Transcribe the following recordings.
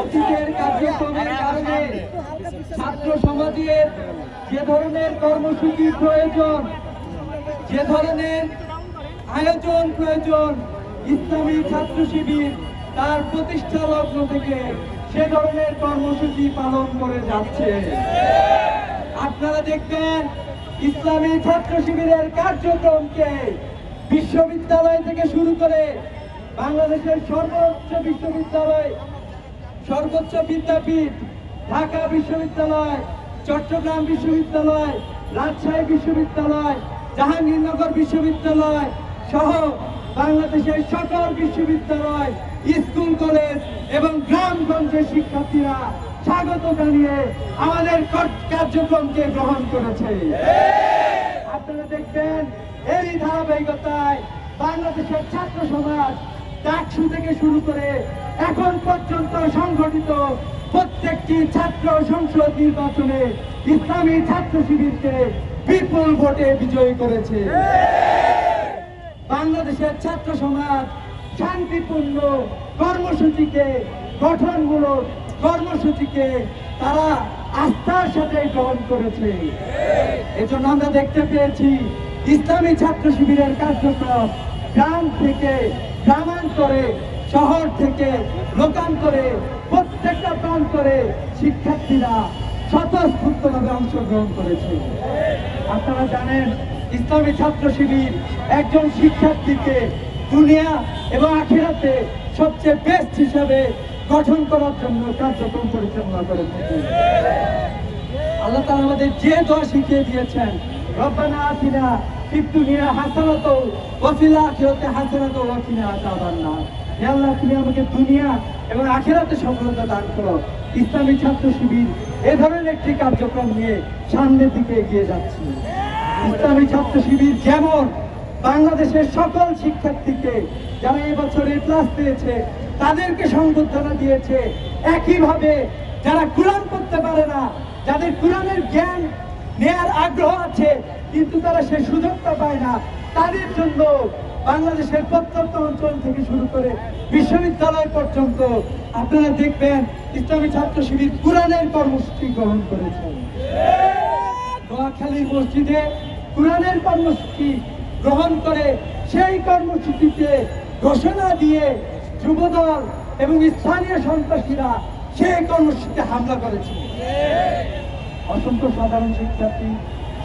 অতীতের কার্যক্রমের কারণে ছাত্র সমাজের যে ধরনের কর্মসূচি প্রয়োজন, যে ধরনের আয়োজন প্রয়োজন, ইসলামী ছাত্র শিবির তার প্রতিষ্ঠা লগ্ন থেকে সে ধরনের কর্মসূচি পালন করে যাচ্ছে। আপনারা দেখবেন ইসলামী ছাত্র শিবিরের কার্যক্রমকে বিশ্ববিদ্যালয় থেকে শুরু করে বাংলাদেশের সর্বোচ্চ বিশ্ববিদ্যালয়, সর্বোচ্চ বিদ্যাপীঠ, ঢাকা বিশ্ববিদ্যালয়, চট্টগ্রাম বিশ্ববিদ্যালয়, রাজশাহী বিশ্ববিদ্যালয়, জাহাঙ্গীরনগর বিশ্ববিদ্যালয় সহ বাংলাদেশের সকল বিশ্ববিদ্যালয়, স্কুল, কলেজ এবং গ্রামগঞ্জের শিক্ষার্থীরা স্বাগত জানিয়ে আমাদের কার্যক্রমকে গ্রহণ করেছে। আপনারা দেখবেন এরই ধারাবাহিকতায় বাংলাদেশের ছাত্র সমাজ ডাকসু থেকে শুরু করে এখন পর্যন্ত সংগঠিত প্রত্যেকটি ছাত্র সংসদ নির্বাচনে ইসলামী ছাত্র শিবিরকে বিপুল ভোটে বিজয়ী করেছে। বাংলাদেশের ছাত্র সমাজ শান্তিপূর্ণ কর্মসূচিকে, গঠনমূলক কর্মসূচিকে তারা আস্থার সাথে গ্রহণ করেছে। এজন্য আমরা দেখতে পেয়েছি ইসলামী ছাত্র শিবিরের কার্যক্রম গ্রাম থেকে গ্রামান্তরে, শহর থেকে লোকান্তরে, প্রত্যেকটা প্রান্তরে শিক্ষার্থীরা স্বতঃস্ফূর্তভাবে অংশগ্রহণ করেছে। আপনারা জানেন ইসলামী ছাত্র শিবির একজন শিক্ষার্থীকে দুনিয়া এবং আখিরাতে সবচেয়ে বেস্ট হিসাবে গঠন করার জন্য কার্যক্রম পরিচালনা করে থাকে। আল্লাহ তাআলা আমাদের যে দোয়া শিখিয়ে দিয়েছেন, রব্বানা আতিনা ফিদ দুনিয়া হাসানাতাও ওয়া ফিল আখিরাতি হাসানাতাও ওয়া কিনা আযাবান্নার। হে আল্লাহ, তুমি আমাকে দুনিয়া এবং আখিরাতে সফলতা দান করো। ইসলামী ছাত্র শিবির এ ধরনের একটি কার্যক্রম নিয়ে সামনের দিকে এগিয়ে যাচ্ছে। ইসলামী ছাত্র শিবির যেমন বাংলাদেশের সকল শিক্ষার্থীকে যারা এবছর এ প্লাস পেয়েছে তাদেরকে সংবর্ধনা দিয়েছে, একইভাবে যারা কোরআন পড়তে পারে না, যাদের কোরআনের জ্ঞান নেয়ার আগ্রহ আছে কিন্তু তারা সে সুযোগটা পায় না, তাদের জন্য বাংলাদেশের প্রত্যন্ত অঞ্চল থেকে শুরু করে বিশ্ববিদ্যালয় পর্যন্ত আপনারা দেখবেন ইসলামী ছাত্র শিবির কোরআনের কর্মসূচি গ্রহণ করেছে। নোয়াখালী মসজিদে কোরআনের কর্মসূচি গ্রহণ করে সেই কর্মসূচিতে ঘোষণা দিয়ে যুবদল এবং স্থানীয় সন্ত্রাসীরা সেই কর্মসূচিতে হামলা করেছে। অসংখ্য সাধারণ শিক্ষার্থী,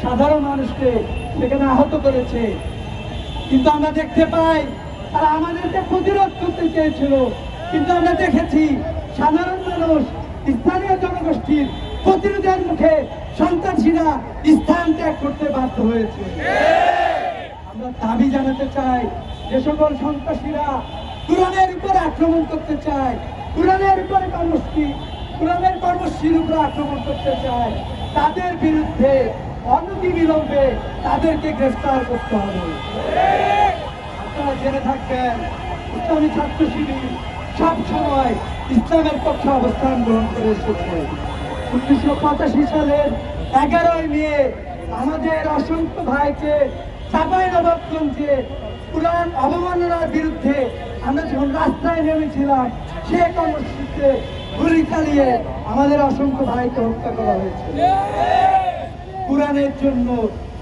সাধারণ মানুষকে সেখানে আহত করেছে। কিন্তু আমরা দেখতে পাই তারা আমাদেরকে প্রতিরোধ করতে চেয়েছিল, কিন্তু আমরা দেখেছি সাধারণ মানুষ, স্থানীয় জনগোষ্ঠীর প্রতিরোধের মুখে সন্ত্রাসীরা স্থান ত্যাগ করতে বাধ্য হয়েছে। আমরা দাবি জানাতে চাই, যে সকল সন্ত্রাসীরা কোরআনের উপর আক্রমণ করতে চায়, কোরআনের উপরে কোরআনের কর্মসূচির উপর আক্রমণ করতে চায়, তাদের বিরুদ্ধে অনতিবিলম্বে তাদেরকে গ্রেফতার করতে হবে। আপনারা জেনে থাকবেন ইসলামী ছাত্র শিবির সবসময় ইসলামের পক্ষে অবস্থান গ্রহণ করে এসেছে। 1985 সালের 11 মে আমাদের অসংখ্য ভাইকে চাঁপাইনবাবগঞ্জে কোরআন অবমাননার বিরুদ্ধে আমরা যখন রাস্তায় নেমেছিলাম, সে কর্মসূচিতে গুলি চালিয়ে আমাদের অসংখ্য ভাইকে হত্যা করা হয়েছিল। কোরআনের জন্য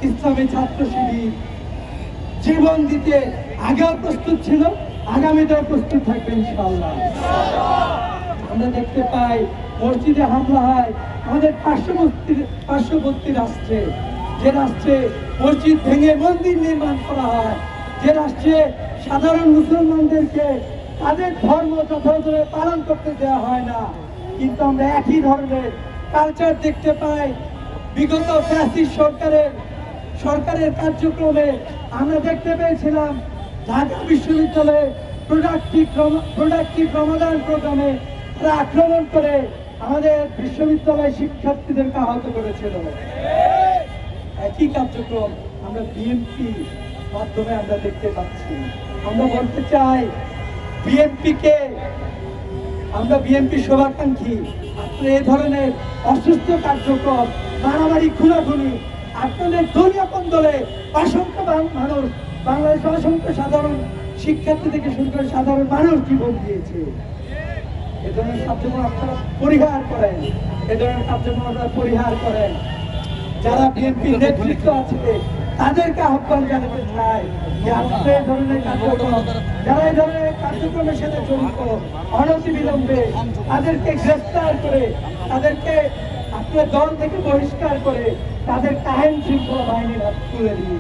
ইসলামী ছাত্র শিবির জীবন দিতে আগেও প্রস্তুত ছিল, আগামীতেও প্রস্তুত থাকবে ইনশাআল্লাহ। আমরা দেখতে পাই মসজিদে হামলা হয় আমাদের পার্শ্ববর্তী রাষ্ট্রে, যে রাষ্ট্রে মসজিদ ভেঙে মন্দির নির্মাণ করা হয়, যে রাষ্ট্রে সাধারণ মুসলমানদেরকে তাদের ধর্ম যথাযথভাবে পালন করতে দেওয়া হয় না। কিন্তু আমরা একই ধরনের কালচার দেখতে পাই বিগত ফ্যাসিস্ট সরকারের কার্যক্রমে। আমরা দেখতে পেয়েছিলাম ঢাকা বিশ্ববিদ্যালয়ে প্রোডাক্টিভ রমাদান প্রোগ্রামে তারা আক্রমণ করে আমাদের বিশ্ববিদ্যালয় শিক্ষার্থীদেরকে আহত করেছিল। একই কার্যক্রম আমরা বিএনপি মাধ্যমে আমরা দেখতে পাচ্ছি। আমরা বলতে চাই বিএনপি শুভাকাঙ্ক্ষী, আপনারা এই ধরনের অসুস্থ কার্যক্রম, মারামারি, খুনাখুনি আপনাদের দলীয় কোন দলে অসংখ্য মানুষ, বাংলাদেশের অসংখ্য সাধারণ শিক্ষার্থী থেকে শুরু করে সাধারণ মানুষ জীবন দিয়েছে। এ ধরনের কার্যক্রম আপনারা পরিহার করেন, এ ধরনের কার্যক্রম আপনারা পরিহার করেন। যারা বিএনপির নেতৃত্ব আছে তাদেরকে আহ্বান জানাতে চাই যে আপনাদের এই ধরনের কার্যক্রম, যারা এই ধরনের কার্যক্রমের সাথে জড়িত, অনতিবিলম্বে তাদেরকে গ্রেফতার করে, তাদেরকে আপনার দল থেকে বহিষ্কার করে তাদের আইন শৃঙ্খলা বাহিনীর হাতে তুলে দিন।